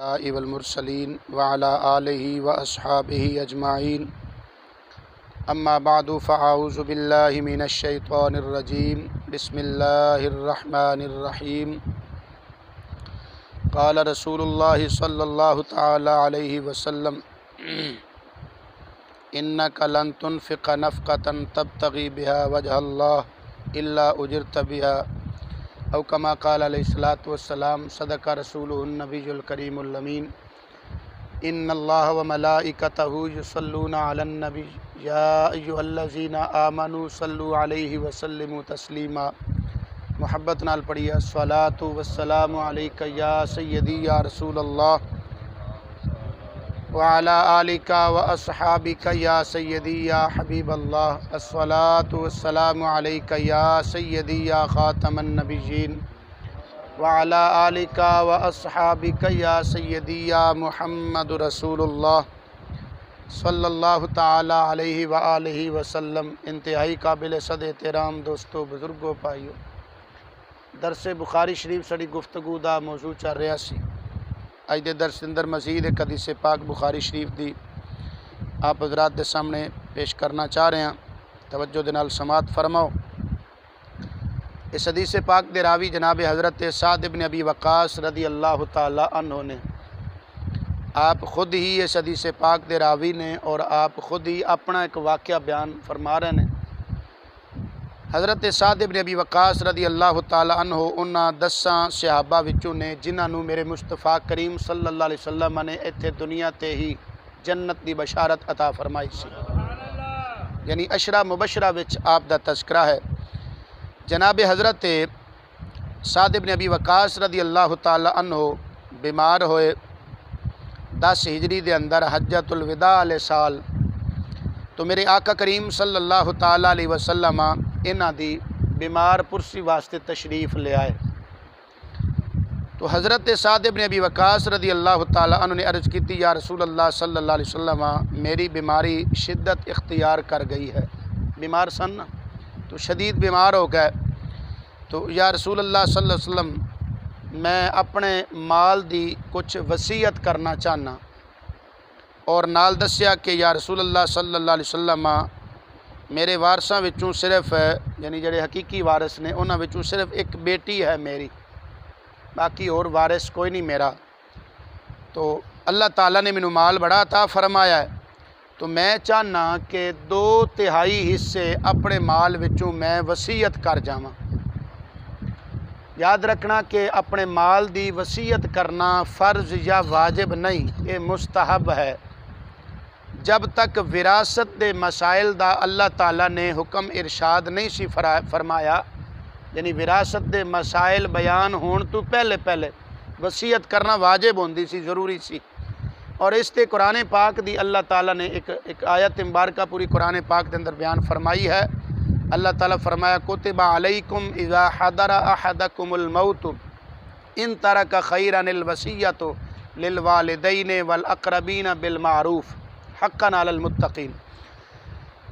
والمرسلين وعلى آله وأصحابه أجمعين أما بعد فأعوذ بالله من الشيطان الرجيم بسم الله الرحمن الرحيم قال رسول الله صلى الله تعالى عليه وسلم إنك لن تنفق نفقة تبتغي بها وجه الله إلا أجرت بها او کما قال علیہ الصلوۃ والسلام صدق رسولہ النبی الکریم الامین ان اللہ وملائکتہ یصلون علی النبی یا ایھا الذین آمنوا صلوا علیہ وسلموا تسلیما۔ محبت نال پڑھیے الصلاۃ والسلام علیک یا سیدی یا رسول اللہ وعلی آلک واصحابک یا سیدی یا حبیب اللہ، الصلاۃ والسلام علیک یا سیدی یا خاتم النبیین وعلی آلک واصحابک یا سیدی یا محمد رسول اللہ صلی اللہ تعالی علیہ وآلہ وسلم۔ انتہائی قابل صد احترام دوستو، بزرگو، پائیو، درس بخاری شریف سڑی گفتگو دا موضوع چل رہا سی۔ اج دے درس اندر مزید ایک حدیث پاک بخاری شریف دی آپ حضرات دے سامنے پیش کرنا چاہ رہے ہیں، توجہ دے نال سماعت فرماؤ۔ اس حدیث پاک دے راوی جناب حضرت سعد بن ابی وقاص رضی اللہ تعالی عنہ نے، آپ خود ہی اس حدیث پاک دے راوی نے اور آپ خود ہی اپنا ایک واقعہ بیان فرما رہے ہیں۔ حضرت سعد بن ابی وقاص رضی اللہ تعالی عنہ انہاں 10 صحابہ وچوں نے جنہاں نوں میرے مصطفیٰ کریم صلی اللہ علیہ وسلم نے ایتھے دنیا تے ہی جنت دی بشارت عطا فرمائی سی، یعنی عشرہ مبشرہ وچ آپ دا تذکرہ ہے۔ جناب حضرت سعد بن ابی وقاص رضی اللہ تعالی عنہ بیمار ہوئے 10 ہجری دے اندر حجۃ الوداع علیہ سال، تو میرے آقا کریم صلی اللہ تعالی علیہ وسلم انہاں دی بیمار پرسی واسطے تشریف لے آئے۔ تو حضرت سعد بن ابی وقاص رضی اللہ تعالی عنہ نے عرض کی تھی، یا رسول اللہ صلی اللہ علیہ وسلم میری بیماری شدت اختیار کر گئی ہے۔ بیمار سن تو شدید بیمار ہو گئے، تو یا رسول اللہ صلی اللہ علیہ وسلم میں اپنے مال دی کچھ وصیت کرنا چاہنا، اور نال دسیا کہ یا رسول اللہ صلی اللہ علیہ وسلم میرے وارثاں وچوں صرف یعنی جڑے حقیقی وارث نے انہاں وچوں صرف ایک بیٹی ہے میری، باقی اور وارث کوئی نہیں میرا۔ تو اللہ تعالیٰ نے مینوں مال بڑا عطا فرمایا ہے، تو میں چاہنا کہ 2/3 حصے اپنے مال وچوں میں وصیت کر جاواں۔ یاد رکھنا کہ اپنے مال دی وصیت کرنا فرض یا واجب نہیں، یہ مستحب ہے۔ جب تک وراثت دے مسائل دا اللہ تعالیٰ نے حکم ارشاد نہیں سی فرمایا، یعنی وراثت دے مسائل بیان ہون تو پہلے وصیت کرنا واجب ہوندی سی، ضروری سی۔ اور اس تے قرآن پاک دی اللہ تعالیٰ نے ایک آیت مبارکہ پوری قرآن پاک دے اندر بیان فرمائی ہے۔ اللہ تعالیٰ فرمایا کتب علیکم اذا حضر احدکم الموت ان ترک خیرا الوصیۃ للوالدین والاقربین بالمعروف حقا علی المتقین۔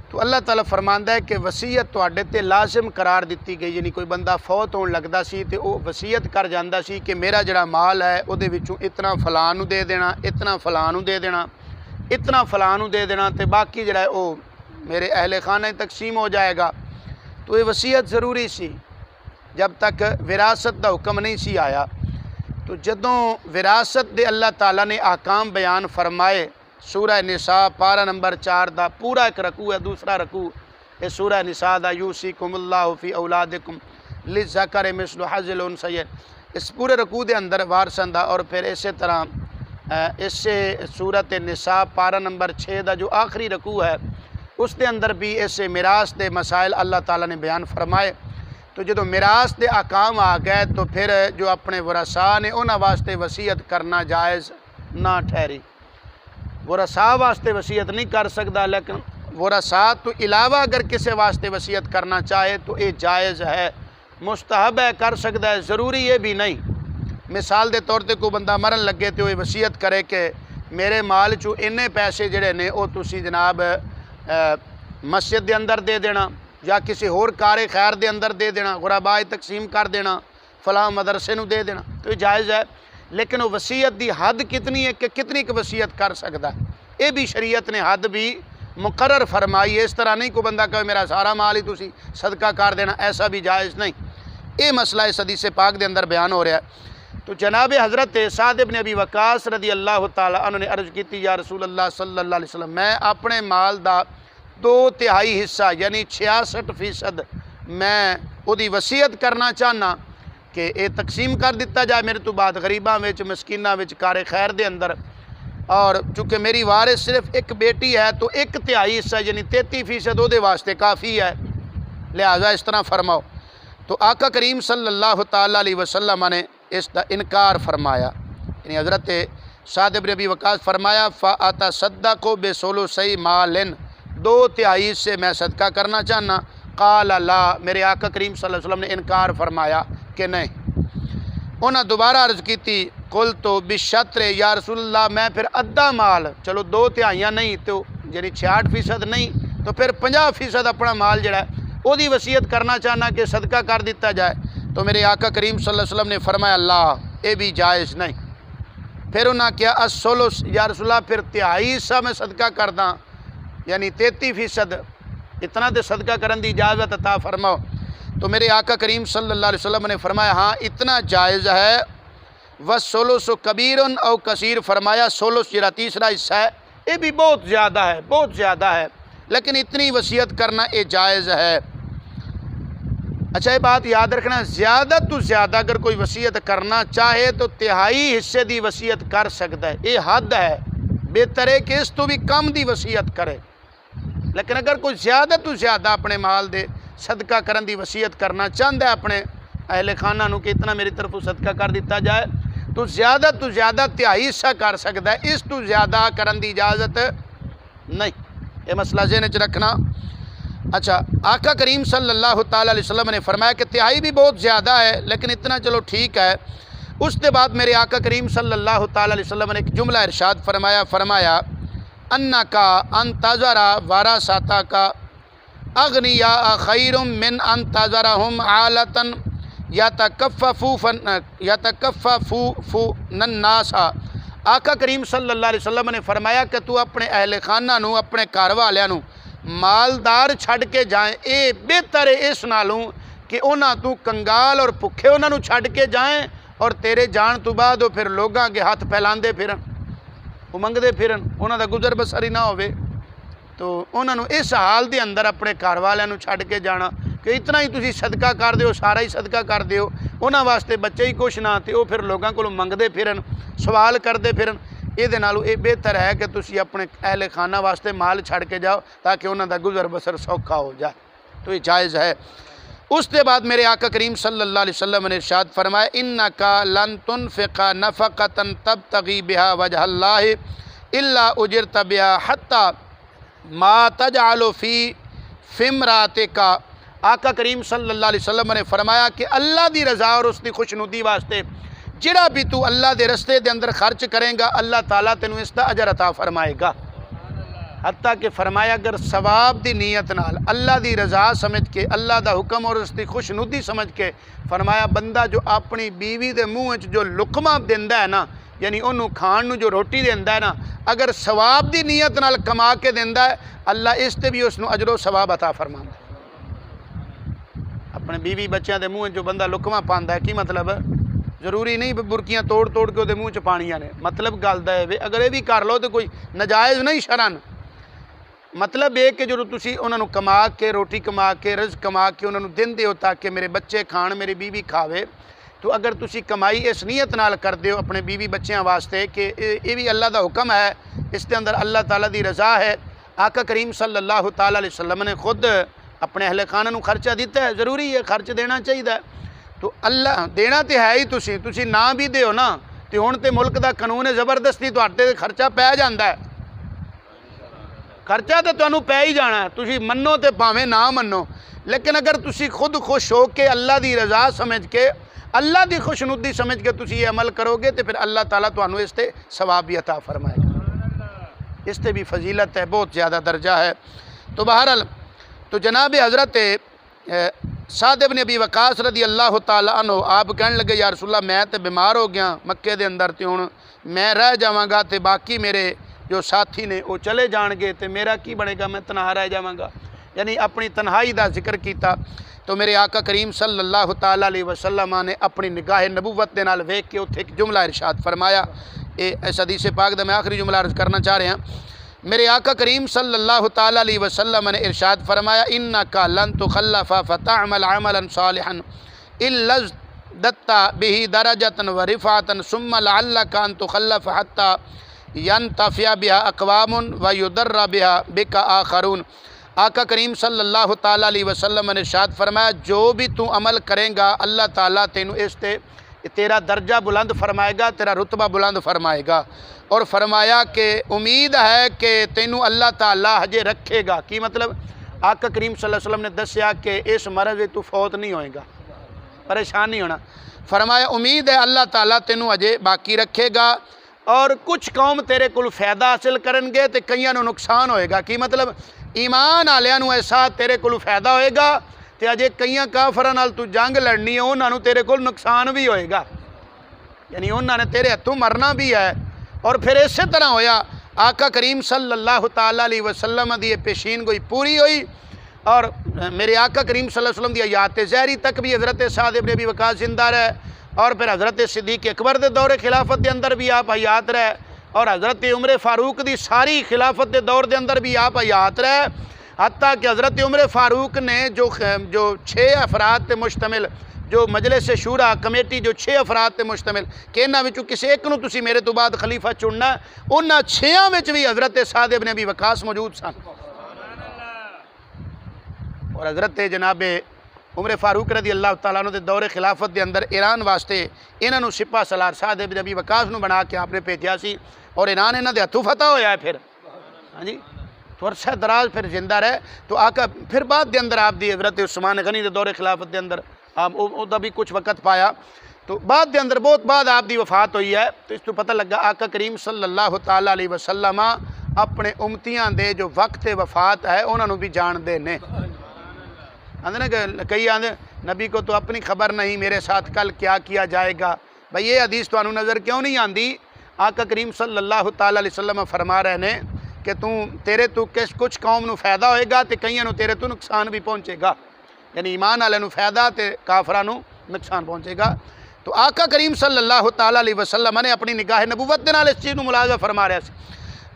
تو اللہ تعالیٰ فرماندا ہے کہ وصیت تواڈے تے لازم قرار دیتی گئی، یعنی کوئی بندہ فوت ہون لگدا سی تے او وصیت کر جاندا سی کہ میرا جڑا مال ہے او دے وچوں اتنا فلاں نوں دے دینا، اتنا فلاں نوں دے دینا، اتنا فلاں نوں دے دینا، تے باقی جڑا ہے او میرے اہل خانہ تقسیم ہو جائے گا۔ تو یہ وصیت ضروری سی جب تک وراثت دا حکم نہیں سی آیا۔ تو جدوں وراثت دے اللہ تعالیٰ نے احکام بیان فرمائے، سورہ نساء پارہ نمبر 4 دا پورا ایک رکوع ہے، دوسرا رکوع ہے سورہ نساء دا، یوصیکم اللہ فی اولادکم للذکر مثل حظ الانثیین۔ اس پورے رکوع دے اندر وارثاں دا، اور پھر اسی طرح اس سے سورۃ نساء پارہ نمبر 6 دا جو آخری رکوع ہے اس دے اندر بھی ایسے میراث دے مسائل اللہ تعالیٰ نے بیان فرمائے۔ تو جدوں میراث دے احکام آ گئے تو پھر جو اپنے ورثاء نے انہاں واسطے وصیت کرنا جائز نہ ٹھہری۔ ورثاء واسطے وصیت نہیں کر سکتا، لیکن ورثاء تو علاوہ اگر کسی واسطے وصیت کرنا چاہے تو یہ جائز ہے، مستحب ہے، کر سکتا ہے، ضروری یہ بھی نہیں۔ مثال دے طور تے کوئی بندہ مرن لگے تو یہ وصیت کرے کہ میرے مال چو انے پیسے جڑے نے وہ تسی جناب مسجد دے اندر دے دینا، یا کسی اور کار خیر دے اندر دے دینا، غرباء تقسیم کر دینا، فلاں مدرسے نو دے دینا، تو یہ جائز ہے۔ لیکن وہ وصیت دی حد کتنی ہے کہ کتنی کی وصیت کر سکتا ہے، یہ بھی شریعت نے حد بھی مقرر فرمائی ہے۔ اس طرح نہیں کوئی بندہ کہے میرا سارا مال ہی تسی صدقہ کر دینا، ایسا بھی جائز نہیں۔ یہ مسئلہ اس حدیث پاک دے اندر بیان ہو رہا ہے۔ تو جناب حضرت سعد بن ابی وقاص رضی اللہ تعالیٰ عنہ نے عرض کی یا رسول اللہ صلی اللہ علیہ وسلم، میں اپنے مال دا 2/3 حصہ یعنی 66% میں وہ دی وصیت کرنا چاہنا کہ یہ تقسیم کر دیتا جائے میرے تو بعد غریباں وچ مسکیناں وچ کار خیر دے اندر، اور چونکہ میری وارث صرف ایک بیٹی ہے تو 1/3 حصہ یعنی 33% وہ دے واسطے کافی ہے، لہذا اس طرح فرماؤ۔ تو آقا کریم صلی اللہ تعالیٰ علیہ وسلم نے اس دا انکار فرمایا، یعنی حضرت سعد بن ابی وقاص فرمایا فَأَتَصَدَّقُ بِثُلُثَيْ مَالٍ، 2/3 سے میں صدقہ کرنا چاہنا۔ قال لا، میرے آقا کریم صلی اللہ علیہ وسلم نے انکار فرمایا کہ نہیں۔ انہاں دوبارہ عرض کی تھی قُلْتُ بِالشَّطْرِ، یا رسول اللہ میں پھر ادھا مال، چلو 2/3 نہیں تو یعنی 66% نہیں تو پھر 50% اپنا مال جڑا ہے وہ دی وصیت کرنا چاہنا کہ صدقہ کر دیتا جائے۔ تو میرے آقا کریم صلی اللہ علیہ وسلم نے فرمایا لا، یہ بھی جائز نہیں۔ پھر انہاں کیا الثلث، یا رسول اللہ پھر 3/3 حصہ میں صدقہ کرداں یعنی 33%، اتنا دے صدقہ کرن دی اجازت عطا فرماؤ۔ تو میرے آقا کریم صلی اللہ علیہ وسلم نے فرمایا ہاں اتنا جائز ہے۔ وَالثُّلُثُ كَبِيرٌ أَوْ كَثِيرٌ، فرمایا ثلث جڑا تیسرا حصہ ہے یہ بھی بہت زیادہ ہے، بہت زیادہ ہے، لیکن اتنی وصیت کرنا یہ جائز ہے۔ اچھا یہ بات یاد رکھنا، زیادہ تو زیادہ اگر کوئی وصیت کرنا چاہے تو 3/3 حصے دی وصیت کر سکتا ہے، یہ حد ہے، بہتر ہے کہ اس تو بھی کم دی وصیت کرے۔ لیکن اگر کوئی زیادہ تو زیادہ اپنے مال دے صدقہ کرن دی وصیت کرنا چاہتا ہے اپنے اہل خانہ نو کہ اتنا میری طرف صدقہ کر دیتا جائے تو زیادہ 3/3 حصہ کر سکتا ہے، اس تو زیادہ کرن دی اجازت نہیں، یہ مسئلہ ذہن وچ رکھنا۔ اچھا آقا کریم صلی اللہ تعالیٰ علیہ وسلم نے فرمایا کہ 3/3 بھی بہت زیادہ ہے لیکن اتنا چلو ٹھیک ہے۔ اس کے بعد میرے آقا کریم صلی اللہ تعالیٰ علیہ وسلم نے ایک جملہ ارشاد فرمایا انکا ان تذر ورثتک اغنیاء خیر من ان تذرہم عالۃ یتکففون الناس۔ آقا کریم صلی اللہ علیہ وسلم نے فرمایا کہ تو اپنے اہل خانہ نو، اپنے گھر والوں نو مالدار چھڈ کے جائیں، اے بہتر ہے اس نالوں کہ انہاں تو کنگال اور بھکھے انہاں نو چھڈ کے جائیں اور تیرے جان تو بعد وہ پھر لوگاں کے ہاتھ پھیلاندے پھرن، وہ منگدے پھرن، انہاں دا گزر بسر ہی نہ ہوئے۔ تو انہاں نو اس حال دے اندر اپنے گھر والوں نو چھڈ کے جانا کہ اتنا ہی تسی صدقہ کر دیو، سارا ہی صدقہ کر دیو، انہاں واسطے بچے ہی کچھ نہ تے وہ پھر لوگاں کولوں منگدے پھرن، سوال کردے پھرن، یہ بہتر ہے کہ تسی اپنے اہل خانہ واسطے مال چھڑ کے جاؤ تاکہ انہوں دا گزر بسر سوکھا ہو جائے، تو یہ جائز ہے۔ اس کے بعد میرے آقا کریم صلی اللہ علیہ وسلم نے ارشاد فرمایا انکا لن تنفق نفقۃ تبتغی بہا وجہ اللہ الا اجرت بہا حتی ما تجعل فی امرأتک۔ آقا کریم صلی اللہ علیہ وسلم نے فرمایا کہ اللہ دی رضا اور اس دی خوشنودی واسطے جڑا بھی تو اللہ دے رستے دے اندر خرچ کریں گا اللہ تعالیٰ تینوں اس دا اجر عطا فرمائے گا۔ حتیٰ کہ فرمایا اگر ثواب دی نیت نال اللہ دی رضا سمجھ کے، اللہ دا حکم اور اس دی خوشنودی سمجھ کے، فرمایا بندہ جو اپنی بیوی دے منہ جو لقمہ دیندا ہے نا، یعنی انہوں کھان نو جو روٹی دیندا ہے نا، اگر ثواب دی نیت نال کما کے دیندا ہے اللہ اس تے بھی اس نو اجر و ثواب عطا فرماندا ہے۔ اپنے بیوی بچیاں دے منہ جو بندہ لقمہ پاندا ہے کی مطلب؟ ضروری نہیں برکیاں توڑ توڑ کے وہ منہ چ پانیاں نے، مطلب گل دا ہے اگر یہ بھی کر لو تو کوئی نجائز نہیں شرعن، مطلب یہ کہ جو تسی انہوں نے کما کے روٹی کما کے رزق کما کے انہوں نے دیندے ہو تاکہ میرے بچے کھان میری بیوی کھاوے، تو اگر تسی کمائی اس نیت نال کر دیو اپنے بیوی بچیاں واسطے کہ یہ بھی اللہ دا حکم ہے، اس کے اندر اللہ تعالیٰ دی رضا ہے۔ آقا کریم صلی اللہ تعالیٰ علیہ وسلم نے خود اپنے اہل خانہ نو خرچہ دیتا ہے، ضروری ہے خرچ دینا چاہیے، تو اللہ دینا تے ہے ہی، تسی نہ بھی دیو نا تو ہن تے ملک دا قانون ہے زبردستی تواڈے تے خرچہ پی جاندا ہے، خرچہ تے تانوں پی ہی جانا ہے، تسی منو تے پاویں نہ منو، لیکن اگر تسی خود خوش ہو کے اللہ دی رضا سمجھ کے، اللہ دی خوشنودی سمجھ کے تسی یہ عمل کرو گے تو پھر اللہ تعالیٰ تانوں اس تے ثواب بھی عطا فرمائے گا، اس تے بھی فضیلت ہے، بہت زیادہ درجہ ہے۔ تو بہرحال تو جناب حضرت سعد بن ابی وقاص رضی اللہ تعالیٰ عنہ آپ کہنے لگے یا رسول اللہ میں تے بیمار ہو گیا مکے دے اندر تے ہن میں رہ جاواں گا تے باقی میرے جو ساتھی نے وہ چلے جان گے تے میرا کی بنے گا، میں تنہا رہ جاواں گا، یعنی اپنی تنہائی دا ذکر کیتا۔ تو میرے آقا کریم صلی اللہ تعالیٰ علیہ وسلم نے اپنی نگاہ نبوت دے نال ویکھ کے اتھے ایک جملہ ارشاد فرمایا۔ اس حدیث پاک دا میں آخری جملہ عرض کرنا چاہ رہے ہیں۔ میرے آقا کریم صلی اللہ تعالیٰ علیہ وسلم نے ارشاد فرمایا انکا لن تخلف فتعمل عملا صالحا الا ازددت به درجة ورفعة ثم لعلك ان تخلف حتى ينتفع بها اقوام ويضر بك آخرون۔ آقا کریم صلی اللہ تعالیٰ علیہ وسلم نے ارشاد فرمایا جو بھی تو عمل کریں گا اللہ تعالیٰ تینوں اس تے تیرا درجہ بلند فرمائے گا، تیرا رتبہ بلند فرمائے گا، اور فرمایا کہ امید ہے کہ تینوں اللہ تعالیٰ ہجے رکھے گا۔ کی مطلب آقا کریم صلی اللہ علیہ وسلم نے دسیا کہ اس مرض تو فوت نہیں ہوئے گا، پریشان نہیں ہونا۔ فرمایا امید ہے اللہ تعالیٰ تینوں ہجے باقی رکھے گا، اور کچھ قوم تیرے کول فائدہ حاصل کرن گے تے کئیاں نوں نقصان ہوئے گا۔ کی مطلب ایمان آلیاں نوں ایسا تیرے کول فائدہ ہوئے گا تے اجے کئیاں کافراں نال تو جنگ لڑنی ہے انہاں نوں تیرے کول نقصان بھی ہوئے گا، یعنی انہاں نے تیرے ہتھوں مرنا بھی ہے۔ اور پھر اسی طرح ہویا آقا کریم صلی اللہ تعالیٰ علیہ وسلم دی پیشین گوئی پوری ہوئی، اور میرے آقا کریم صلی اللہ علیہ وسلم دی حیات ظاہری تک بھی حضرت سعد بن ابی وقاص زندہ رہے، اور پھر حضرت صدیق اکبر دے دور خلافت دے اندر بھی آپ حیات رہے، اور حضرت عمر فاروق دی ساری خلافت دے دور دے اندر بھی آپ حیات رہے، حتیٰ کہ حضرت عمر فاروق نے جو 6 افراد تے مشتمل جو مجلس شورا کمیٹی جو 6 افراد تے مشتمل کہ انہاں وچوں کسی ایک نوں تسی میرے تو بعد خلیفہ چننا ہے، انہاں 6 وچ بھی حضرت سعد بن ابی وقاص موجود سن، اور حضرت جناب عمر فاروق رضی اللہ تعالیٰ عنہ دے دور خلافت دے اندر ایران واسطے انہاں نوں سپاہ سالار سعد بن ابی وقاص نوں بنا کے آپ نے بھیجیا سی، اور ایران انہاں دے ہتھوں فتح ہویا ہے۔ پھر ہاں جی تو عرصہ دراز پھر زندہ رہے، تو آقا پھر بعد دے اندر آپ دی حضرت عثمان غنی دے دور خلافت دے اندر آپ دا بھی کچھ وقت پایا، تو بعد دے اندر بہت بعد آپ دی وفات ہوئی ہے۔ تو اس تو پتہ لگا آقا کریم صلی اللہ تعالیٰ علیہ وسلم اپنے امتیاں دے جو وقت وفات ہے انہاں نوں بھی جان دے نے۔ آندے نا کہ کئی آندے نبی کو تو اپنی خبر نہیں میرے ساتھ کل کیا کیا جائے گا، بھئی یہ حدیث تو انہوں نظر کیوں نہیں آندی؟ آقا کریم صلی اللہ تعالیٰ علیہ وسلم فرما رہے نے کہ تیرے تو کچھ قوم نو فائدہ ہوئے گا تے کئیاں نو تیرے تو نقصان بھی پہنچے گا، یعنی ایمان والے نو فائدہ تے کافراں نو نقصان پہنچے گا۔ تو آقا کریم صلی اللہ تعالیٰ علیہ وسلم نے اپنی نگاہ نبوت دے نال اس چیز نو ملاحظہ فرما رہا سی۔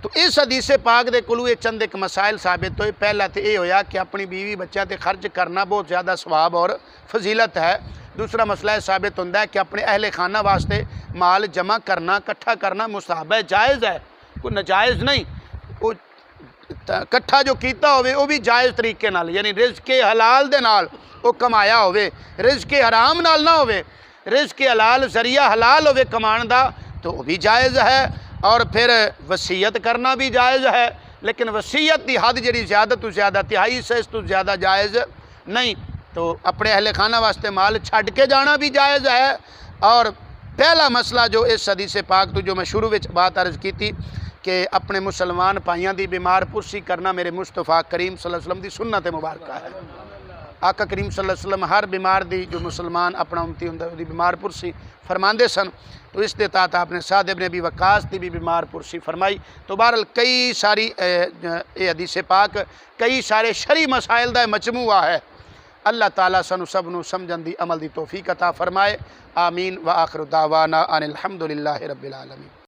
تو اس حدیث پاک دے کولوں چند ایک مسائل ثابت ہوئے۔ پہلا تے یہ ہویا کہ اپنی بیوی بچہ تے خرچ کرنا بہت زیادہ ثواب اور فضیلت ہے۔ دوسرا مسئلہ ثابت ہوتا ہے کہ اپنے اہل خانہ واسطے مال جمع کرنا کٹھا کرنا مستحب ہے، جائز ہے، کوئی ناجائز نہیں۔ وہ کٹھا جو کیتا ہوئے وہ بھی جائز طریقے نال، یعنی رزق حلال دے نال وہ کمایا ہوئے، رزق حرام نال نہ ہوئے، رزق حلال ذریعہ حلال ہوئے کمان دا تو وہ بھی جائز ہے۔ اور پھر وصیت کرنا بھی جائز ہے، لیکن وصیت دی حد جڑی زیادہ تو زیادہ تہائی سے اس تو زیادہ جائز نہیں۔ تو اپنے اہل خانہ واسطے مال چھڈ کے جانا بھی جائز ہے۔ اور پہلا مسئلہ جو اس حدیث پاک تو جو میں شروع وچ بات عرض کی تھی کہ اپنے مسلمان بھائیاں دی بیمار پرسی کرنا میرے مصطفیٰ کریم صلی اللہ علیہ وسلم دی سنت مبارکہ ہے۔ آقا کریم صلی اللہ علیہ وسلم ہر بیمار دی جو مسلمان اپنا امتی ہوں دی بیمار پرسی فرماندے سن، تو اس دے تحت آپ نے سعد بن ابی وقاص دی بھی بیمار پرسی فرمائی۔ تو بہرحال کئی ساری یہ حدیث پاک کئی سارے شرعی مسائل دا مجموعہ ہے۔ اللہ تعالیٰ سنو سب نو سمجھن دی عمل دی توفیق عطا فرمائے۔ آمین و آخر دعوانا ان الحمدللہ رب العالمین۔